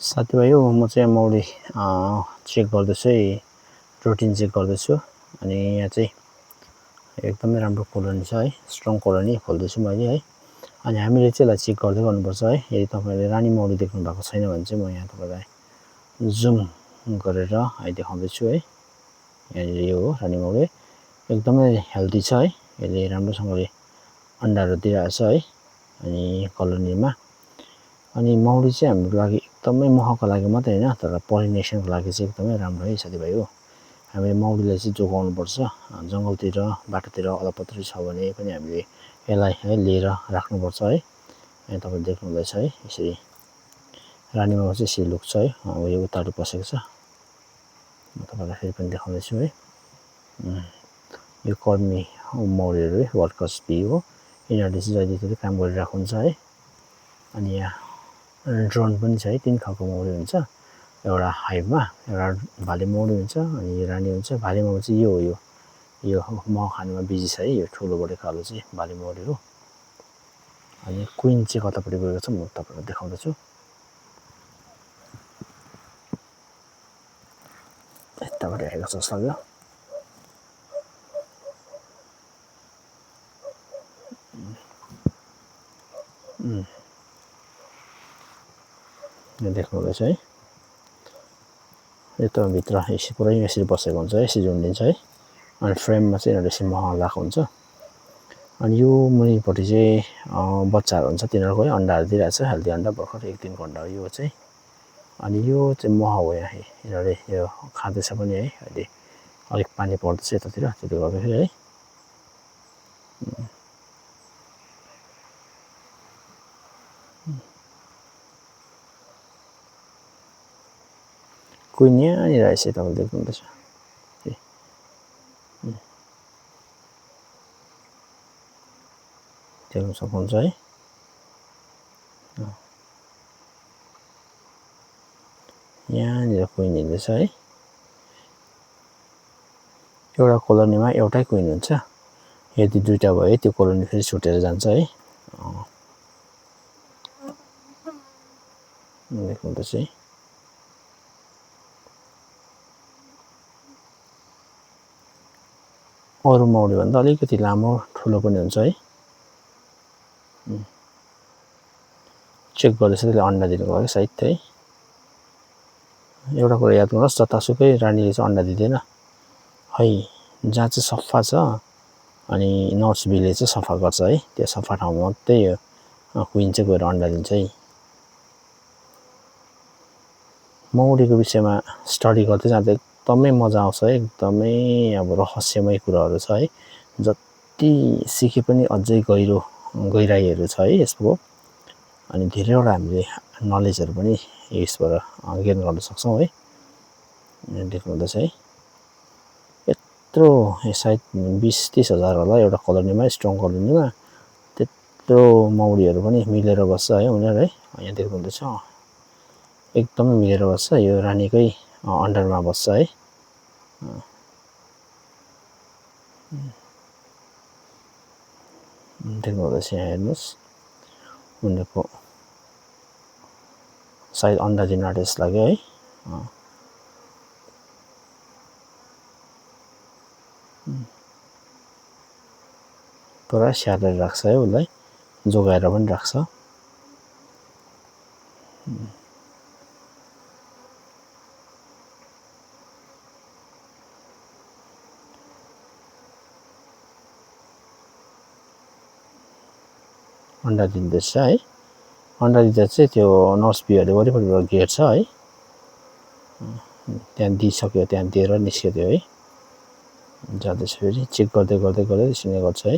साथीभाइ म चाहिँ मौरी चेक गर्दैछु है, रुटिन चेक गर्दैछु। अनि यहाँ चाहिँ एकदमै राम्रो कोलोनी छ है, स्ट्रङ कोलोनी खोल्दैछु मैले है। अनि हामीले चाहिँ यसलाई चेक गर्दै गर्नुपर्छ है। यदि तपाईहरुले रानी मौरी देख्नु भएको छैन भने चाहिँ म यहाँ तपाईलाई जुम गरेर है देखाउँदैछु है। यहाँनिर यो हो रानी मौरी, एकदमै हेल्दी छ है। यसले राम्रोसँगले अण्डाहरू दिइरहेछ है अनि कोलोनीमा। अनि मौरी चाहिँ हाम्रो लागि एकदमै महको लागि मात्रै हैन, तर पोलिनेसनको लागि चाहिँ एकदमै राम्रो है साथीभाइ हो। हामीले मौरीलाई चाहिँ जोगाउनु पर्छ। जंगलतिर बाटोतिर अलपत्र छ भने पनि हामीले यसलाई है लिएर राख्नुपर्छ है। यहाँ तपाईले देख्नुहुँदैछ है, यसरी रानी मौरी चाहिँ यसरी लुक्छ है। यो उताबाट पसेको छ, म तपाईलाई फेरि पनि देखाउँदैछु है। यो कर्मी मौरीहरु है, वर्कर्स बी हो। यिनीहरुले चाहिँ जहिले काम गरिरहेको हुन्छ है। अनि यहाँ ड्रोन पनि छ है, 3 खालको मौरी हुन्छ। एउटा हाइभमा एउटा भाले मौरी हुन्छ अनि रानी हुन्छ। भाले मौरी चाहिँ यो हो, यो मह खानुमा बिजी छ है। यो ठुलो बडे कालो चाहिँ भाले मौरी हो। अनि क्वीन चाहिँ कतापटि गएको छ म तपाईलाई देखाउँदैछु। यताबाट आएको छ जस्तो लाग्यो। यहाँ देख्नुहुँदैछ है, यता भित्र यसरी पुरै यसरी बसेको हुन्छ है, यसरी झुन्डिन्छ है। अनि फ्रेममा चाहिँ यिनीहरुले यसरी मह लगाएको हुन्छ। अनि यो मुनिपटि चाहिँ बच्चाहरु हुन्छ, तिनीहरुको है अण्डाहरु दिइरहेछ, हेल्दी अण्डा भर्खर 1 दिनको अण्डा हो यो चाहिँ। अनि यो चाहिँ मह हो, यहाँ यिनीहरुले यो खाँदैछ पनि है। अहिले अलिक पानी पर्दैछ यतातिर, त्यसले गर्दाखेरि है। क्वीन यहाँनिर रहेछ, तपाईले देख्नुहुँदैछ। देख्न सक्नुहुन्छ है। यहाँनिर क्वीन हिँड्दैछ है। एउटा कोलोनीमा एउटै क्वीन हुन्छ। यदि दुईटा भए त्यो कोलोनी फेरि छुटेर जान्छ है। देख्नुहुँदैछ है। अरु मौरी भन्दा अलिकति लामो ठुलो पनि हुन्छ है। चेक गर्दैछ त्यसले अण्डा दिनुको लागि सायद है। एउटा कुरा याद गर्नुस्, जतासुकै रानीले चाहिँ अण्डा दिदैन है। जहाँ चाहिँ सफा छ अनि नर्स बीले चाहिँ सफा गर्छ है, त्यो सफा ठाउँमा मात्रै क्वीन चाहिँ गएर अण्डा दिन्छ है। मौरीको विषयमा स्टडी गर्दै जाँदा एकदमै मजा आउँछ है। एकदमै अब रहस्यमय कुराहरु छ है। जति सिके पनि अझै गहिराईहरु छ है यसको। अनि धेरैवटा हामीले नलेजहरु पनि यसबाट गेन गर्न सक्छौं है। देख्नुहुँदैछ है, यत्रो सायद 20-30 हजार होला एउटा कोलोनीमा, स्ट्रङ कोलोनीमा त्यत्रो मौरीहरु पनि मिलेर बस्छ है उनीहरु है। यहाँ देख्नुहुँदैछ, एकदमै मिलेर बस्छ। यो रानीकै अन्डरमा बस्छ है। देख्नुहुँदैछ, यहाँ हेर्नुस्, उनीहरुको सायद अण्डा दिन आँटे जस्तो लाग्यो है। पुरा स्याहारेर राख्छ है उसलाई, जोगाएर पनि राख्छ। अण्डा दिँदैछ है। अण्डा दिँदा चाहिँ त्यो नर्स बीहरुले वरिपरिबाट घेर्छ है। त्यहाँ दिइसक्यो, त्यहाँ दिएर निस्क्यो त्यो है। जाँदैछ फेरि चेक गर्दै गर्दै गर्दै त्यसरी गर्छ है।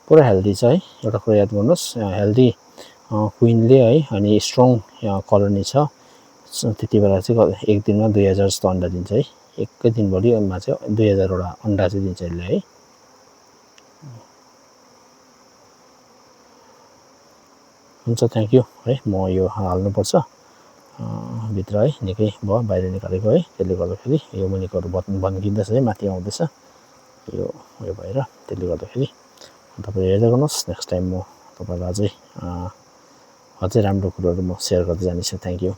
पुरा हेल्दी छ है। एउटा कुरा याद गर्नुस्, हेल्दी क्वीनले है अनि स्ट्रङ कोलोनी छ। त्यतिबेला चाहिँ एक दिनमा 2000 जस्तो अण्डा दिन्छ है। एकै दिनभरिमा चाहिँ 2000 वटा अण्डा चाहिँ दिन्छ यसले है। हुन्छ, थ्यांक यू है। म यो हाल्नु पर्छ भित्र है, निकै भयो बाहिर निकालेको है। त्यसले गर्दाखेरि यो मुनिको बन्किँदैछ है, माथि आउँदैछ यो भएर, त्यसले गर्दाखेरि तपाईले हेर्दै गर्नुस्। नेक्स्ट टाइम म तपाईलाई अझै राम्रो कुराहरु म शेयर गर्दै जानेछु। Thank you.